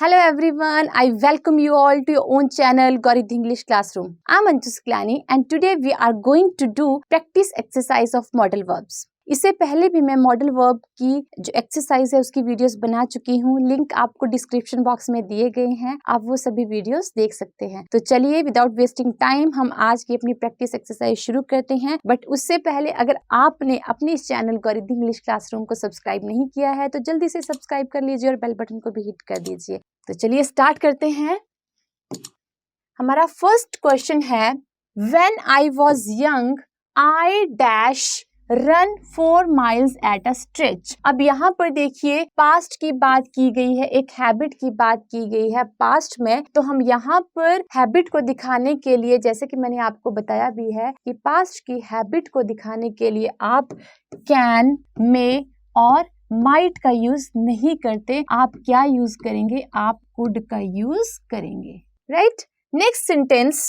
Hello everyone, I welcome you all to your own channel Gauridh English Classroom. I'm Anju Siklani and today we are going to do practice exercise of modal verbs. इससे पहले भी मैं modal verb की जो exercise है उसकी videos बना चुकी हूँ। लिंक आपको डिस्क्रिप्शन बॉक्स में दिए गए हैं, आप वो सभी वीडियोस देख सकते हैं। तो चलिए विदाउट वेस्टिंग टाइम हम आज की अपनी प्रैक्टिस एक्सरसाइज शुरू करते हैं। बट उससे पहले अगर आपने अपने इस चैनल गौरिध इंग्लिश क्लासरूम को सब्सक्राइब नहीं किया है तो जल्दी से सब्सक्राइब कर लीजिए और बेल बटन को भी हिट कर दीजिए। तो चलिए स्टार्ट करते हैं। हमारा फर्स्ट क्वेश्चन है, when I was young I dash run 4 miles at a stretch. अब यहाँ पर देखिए पास्ट की बात की गई है, एक हैबिट की बात की गई है पास्ट में। तो हम यहाँ पर हैबिट को दिखाने के लिए, जैसे कि मैंने आपको बताया भी है कि पास्ट की हैबिट को दिखाने के लिए आप कैन, मे और माइट का यूज नहीं करते। आप क्या यूज करेंगे? आप कुड का यूज करेंगे, right. Next sentence,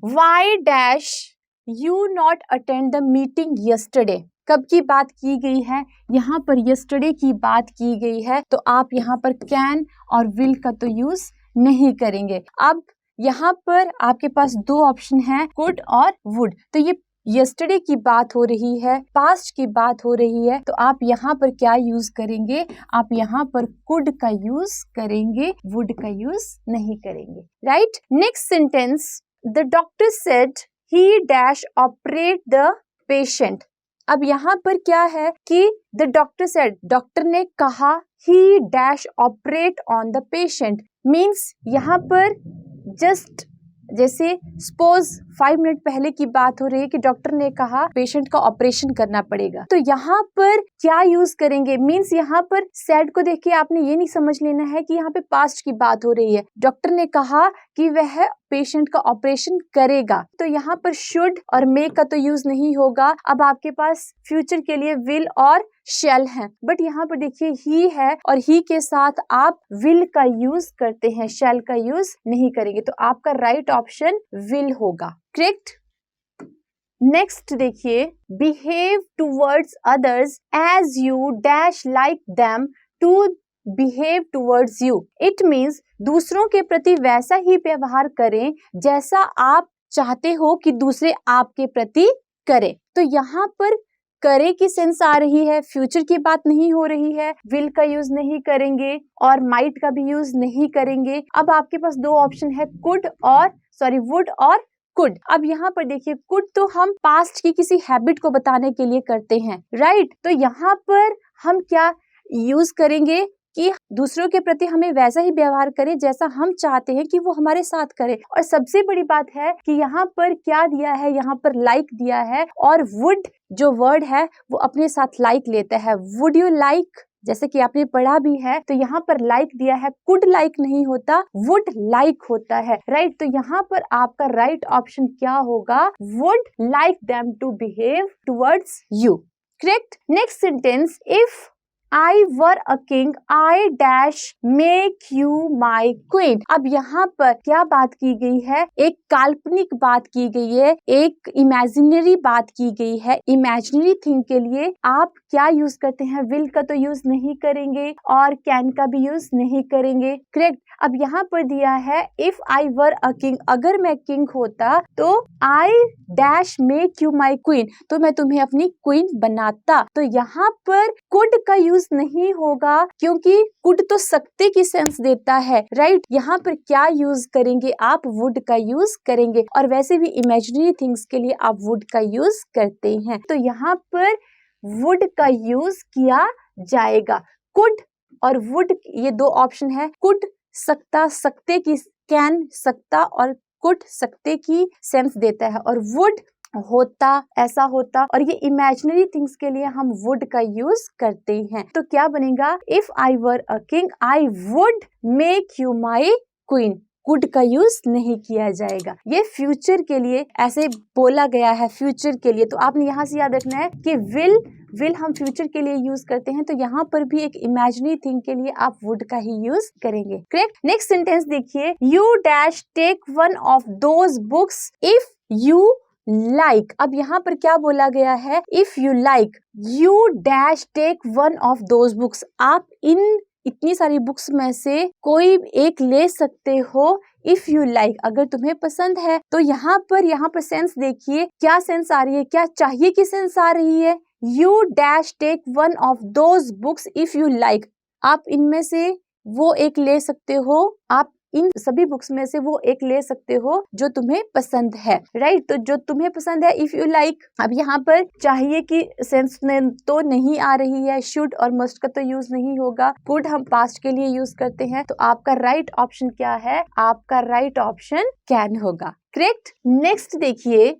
why dash you not attend the meeting yesterday. कब की बात की गई है? यहाँ पर यस्टरडे की बात की गई है, तो आप यहाँ पर कैन और विल का तो यूज नहीं करेंगे। अब यहाँ पर आपके पास दो ऑप्शन है, कुड और वुड। तो ये यस्टरडे की बात हो रही है, पास्ट की बात हो रही है, तो आप यहाँ पर क्या यूज करेंगे? आप यहाँ पर कुड का यूज करेंगे, वुड का यूज नहीं करेंगे, right. Next sentence, the doctor said he dash operate the patient। अब यहाँ पर क्या है कि the doctor said, डॉक्टर ने कहा, he dash operate on the patient means यहाँ पर just जैसे सपोज 5 मिनट पहले की बात हो रही है कि डॉक्टर ने कहा पेशेंट का ऑपरेशन करना पड़ेगा, तो यहाँ पर क्या यूज करेंगे? मींस यहाँ पर सैड को देख के आपने ये नहीं समझ लेना है कि यहाँ पे पास्ट की बात हो रही है। डॉक्टर ने कहा कि वह पेशेंट का ऑपरेशन करेगा, तो यहाँ पर शुड और मे का तो यूज नहीं होगा। अब आपके पास फ्यूचर के लिए विल और शैल है, बट यहाँ पर देखिए ही है और ही के साथ आप विल का यूज करते हैं, शैल का यूज नहीं करेंगे। तो आपका राइट ऑप्शन विल होगा, करेक्ट। नेक्स्ट देखिए, behave towards others as you dash like them to behave towards you. It means दूसरों के प्रति वैसा ही व्यवहार करें जैसा आप चाहते हो कि दूसरे आपके प्रति करें। तो यहाँ पर करे की सेंस आ रही है, फ्यूचर की बात नहीं हो रही है। विल का यूज नहीं करेंगे और माइट का भी यूज नहीं करेंगे। अब आपके पास दो ऑप्शन है, कुड और वुड और कुड। अब यहाँ पर देखिए, कुड तो हम पास्ट की किसी हैबिट को बताने के लिए करते हैं, राइट। तो यहाँ पर हम क्या यूज करेंगे कि दूसरों के प्रति हमें वैसा ही व्यवहार करें जैसा हम चाहते हैं कि वो हमारे साथ करे। और सबसे बड़ी बात है कि यहाँ पर क्या दिया है, यहाँ पर लाइक दिया है और वुड जो वर्ड है वो अपने साथ लाइक लेता है। वुड यू लाइक, जैसे कि आपने पढ़ा भी है, तो यहाँ पर लाइक दिया है, कुड लाइक नहीं होता, वुड लाइक होता है, राइट। तो यहाँ पर आपका राइट ऑप्शन क्या होगा? Would like them to behave towards you, correct. Next sentence, if I were a king, I dash make you my queen। अब यहाँ पर क्या बात की गई है? एक काल्पनिक बात की गई है, एक इमेजिनरी बात की गई है। इमेजिनरी थिंग के लिए आप क्या यूज करते हैं? विल का तो यूज नहीं करेंगे और कैन का भी यूज नहीं करेंगे, करेक्ट। अब यहाँ पर दिया है, if I were a king, अगर मैं किंग होता तो I dash make you my queen, तो मैं तुम्हें अपनी क्वीन बनाता। तो यहाँ पर कुड का यूज नहीं होगा क्योंकि कुड तो सकते की सेंस देता है, राइट। यहाँ पर क्या यूज करेंगे? आप वुड का यूज करेंगे और वैसे भी इमेजिनरी थिंग्स के लिए आप वुड का यूज करते हैं, तो यहाँ पर वुड का यूज किया जाएगा। कुड और वुड ये दो ऑप्शन है। कुड सकता, सकते की, कैन सकता और कुड सकते की सेंस देता है और वुड होता, ऐसा होता, और ये इमेजिनरी थिंग्स के लिए हम वुड का यूज करते हैं। तो क्या बनेगा? If I were a king I would make you my queen. Could का यूज नहीं किया जाएगा, ये फ्यूचर के लिए ऐसे बोला गया है, फ्यूचर के लिए। तो आपने यहाँ से याद रखना है कि विल हम फ्यूचर के लिए यूज करते हैं, तो यहाँ पर भी एक इमेजिनरी थिंग के लिए आप वुड का ही यूज करेंगे, करेक्ट। नेक्स्ट सेंटेंस देखिए, you dash take one of those books if you like. अब यहाँ पर क्या बोला गया है? If you like, you dash take one of those books. आप इन इतनी सारी बुक्स में से कोई एक ले सकते हो इफ यू लाइक, अगर तुम्हें पसंद है। तो यहाँ पर सेंस देखिए, क्या सेंस आ रही है, क्या चाहिए की सेंस आ रही है। You dash take one of those books if you like, आप इनमें से वो एक ले सकते हो, आप इन सभी बुक्स में से वो एक ले सकते हो जो तुम्हें पसंद है, राइट। तो जो तुम्हें पसंद है इफ यू लाइक। अब यहाँ पर चाहिए की सेंस में तो नहीं आ रही है, शुड और मस्ट का तो यूज नहीं होगा, कुड हम पास्ट के लिए यूज करते हैं। तो आपका राइट ऑप्शन क्या है, आपका राइट ऑप्शन कैन होगा, करेक्ट। नेक्स्ट देखिए,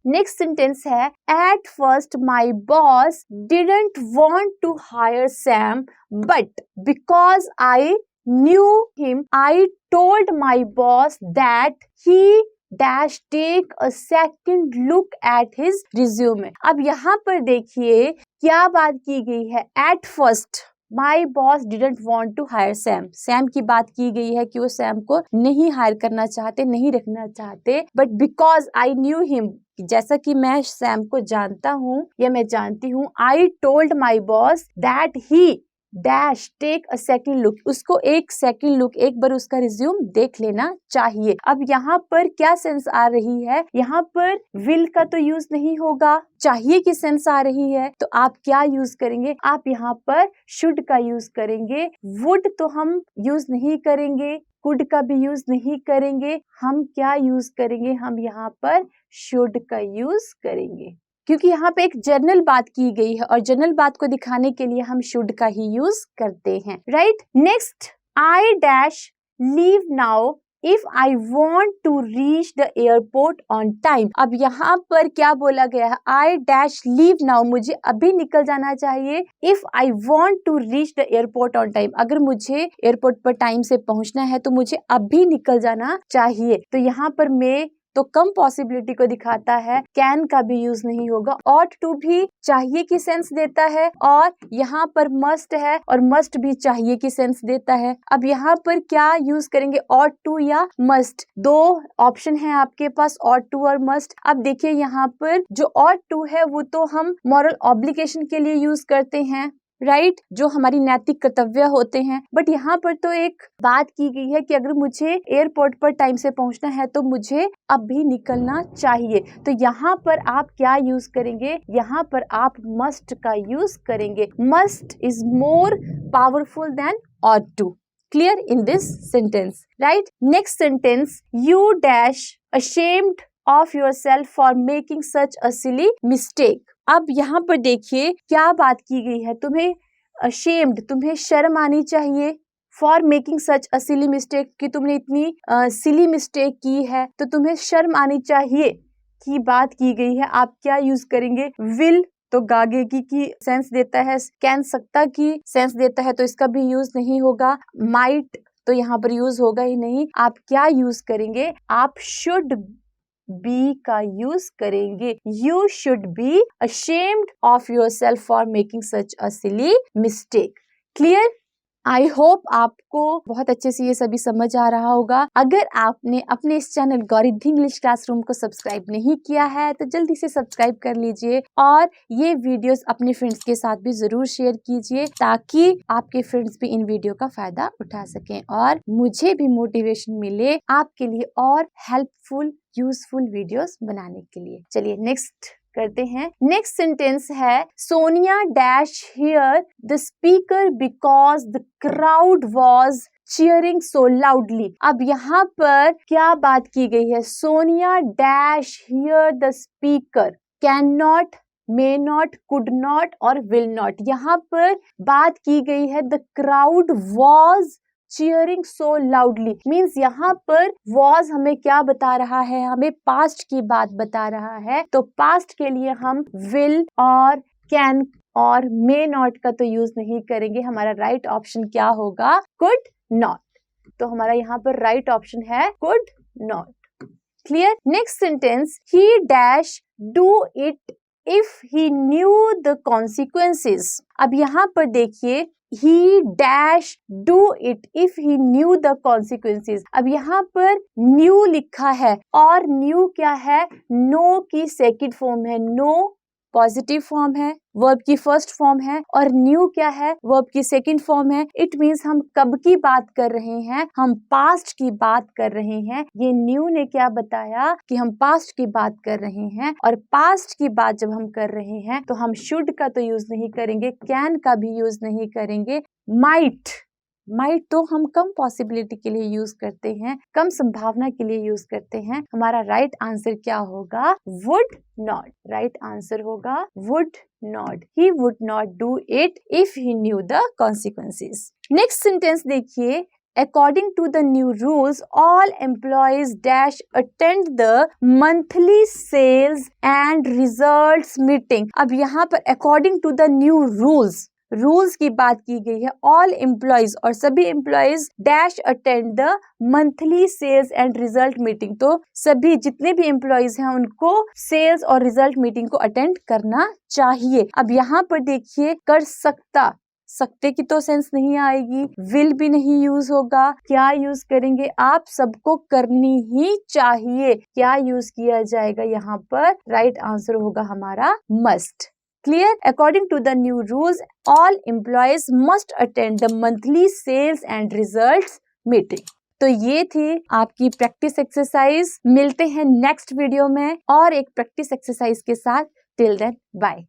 नेक्स्ट सेंटेंस है, at first my boss didn't want to hire Sam but because I knew him, I told my boss that he dash take a second look at his resume। अब यहाँ पर देखिए क्या बात की गई है, at first my boss didn't want to hire Sam। Sam की बात की गई है कि वो सैम को नहीं हायर करना चाहते, नहीं रखना चाहते, but because I knew him, जैसा कि मैं सैम को जानता हूँ या मैं जानती हूँ, I told my boss that he dash take a second look, उसको एक सेकंड लुक, एक बार उसका रिज्यूम देख लेना चाहिए। अब यहाँ पर क्या सेंस आ रही है, यहाँ पर विल का तो यूज नहीं होगा, चाहिए की सेंस आ रही है। तो आप क्या यूज करेंगे, आप यहाँ पर शुड का यूज करेंगे, वुड तो हम यूज नहीं करेंगे, कुड का भी यूज नहीं करेंगे, हम क्या यूज करेंगे, हम यहाँ पर शुड का यूज करेंगे, क्योंकि यहाँ पे एक जनरल बात की गई है और जनरल बात को दिखाने के लिए हम शुड का ही यूज करते हैं, right. Next, I dash leave now if I want to reach the airport on time. अब यहाँ पर क्या बोला गया है, आई डैश लीव नाउ, मुझे अभी निकल जाना चाहिए, if I want to reach the airport on time, अगर मुझे एयरपोर्ट पर टाइम से पहुंचना है तो मुझे अभी निकल जाना चाहिए। तो यहाँ पर मैं तो कम पॉसिबिलिटी को दिखाता है, कैन का भी यूज नहीं होगा, ऑट टू भी चाहिए की सेंस देता है और यहाँ पर मस्ट है और मस्ट भी चाहिए की सेंस देता है। अब यहाँ पर क्या यूज करेंगे, ऑट टू या मस्ट, दो ऑप्शन है आपके पास, ऑट टू और मस्ट। अब देखिए यहाँ पर जो ऑट टू है वो तो हम मॉरल ऑब्लिगेशन के लिए यूज करते हैं, राइट, जो हमारी नैतिक कर्तव्य होते हैं। बट यहाँ पर तो एक बात की गई है कि अगर मुझे एयरपोर्ट पर टाइम से पहुंचना है तो मुझे अभी निकलना चाहिए। तो यहाँ पर आप क्या यूज करेंगे, यहाँ पर आप मस्ट का यूज करेंगे। Must is more powerful than ought to, clear in this sentence, right. Next sentence, you dash ashamed of yourself for making such a silly mistake। अब यहाँ पर देखिए क्या बात की गई है, तुम्हें ashamed, तुम्हें शर्म आनी चाहिए, for making such a silly mistake, कि तुमने इतनी सिली मिस्टेक की है तो तुम्हें शर्म आनी चाहिए की बात की गई है। आप क्या यूज करेंगे, विल तो गागे की सेंस देता है, कैन सकता की सेंस देता है तो इसका भी यूज नहीं होगा, माइट तो यहाँ पर यूज होगा ही नहीं। आप क्या यूज करेंगे, आप शुड बी का यूज करेंगे, you should be ashamed of yourself for making such a silly mistake। Clear, I hope आपको बहुत अच्छे से ये सभी समझ आ रहा होगा। अगर आपने अपने इस चैनल गौरिद्धि इंग्लिश क्लासरूम को सब्सक्राइब नहीं किया है तो जल्दी से सब्सक्राइब कर लीजिए और ये वीडियोस अपने फ्रेंड्स के साथ भी जरूर शेयर कीजिए ताकि आपके फ्रेंड्स भी इन वीडियो का फायदा उठा सकें और मुझे भी मोटिवेशन मिले आपके लिए और हेल्पफुल यूजफुल वीडियोस बनाने के लिए। चलिए नेक्स्ट करते हैं। नेक्स्ट सेंटेंस है, Sonia dash here the speaker because the crowd was cheering so loudly. अब यहाँ पर क्या बात की गई है, Sonia dash here the speaker, can not, may not, could not और विल नॉट। यहाँ पर बात की गई है the crowd was cheering so loudly, means यहाँ पर was हमें क्या बता रहा है, हमें पास्ट की बात बता रहा है। तो पास्ट के लिए हम will और can और may not का तो यूज नहीं करेंगे। हमारा राइट ऑप्शन क्या होगा, could not। तो हमारा यहाँ पर राइट ऑप्शन है could not। Clear. Next sentence, he dash do it if he knew the consequences। अब यहाँ पर देखिए he dash do it if he knew the consequences। अब यहाँ पर knew लिखा है और knew क्या है, know की सेकंड फॉर्म है, know पॉजिटिव फॉर्म है, वर्ब की फर्स्ट फॉर्म है, और न्यू क्या है, वर्ब की सेकंड फॉर्म है। इट मीन्स हम कब की बात कर रहे हैं, हम पास्ट की बात कर रहे हैं। ये न्यू ने क्या बताया कि हम पास्ट की बात कर रहे हैं, और पास्ट की बात जब हम कर रहे हैं तो हम शुड का तो यूज नहीं करेंगे, कैन का भी यूज नहीं करेंगे। माइट तो हम कम पॉसिबिलिटी के लिए यूज करते हैं, कम संभावना के लिए यूज करते हैं। हमारा राइट आंसर क्या होगा, वुड नॉट। राइट आंसर होगा would not. He would not do it if he new the consequences. Next sentence देखिए, According to the new rules, all employees dash attend the monthly sales and results meeting. अब यहाँ पर according to the new rules की बात की गई है। All employees, और सभी employees dash attend the monthly sales and result meeting. तो सभी जितने भी एम्प्लॉयज हैं उनको सेल्स और रिजल्ट मीटिंग को अटेंड करना चाहिए। अब यहाँ पर देखिए, कर सकते की तो सेंस नहीं आएगी, विल भी नहीं यूज होगा। क्या यूज करेंगे, आप सबको करनी ही चाहिए। क्या यूज किया जाएगा यहाँ पर, राइट आंसर होगा हमारा must. Clear? According to the new rules, all employees must attend the monthly sales and results meeting. तो ये थी आपकी प्रैक्टिस एक्सरसाइज। मिलते हैं नेक्स्ट वीडियो में और एक प्रैक्टिस एक्सरसाइज के साथ। Till then bye.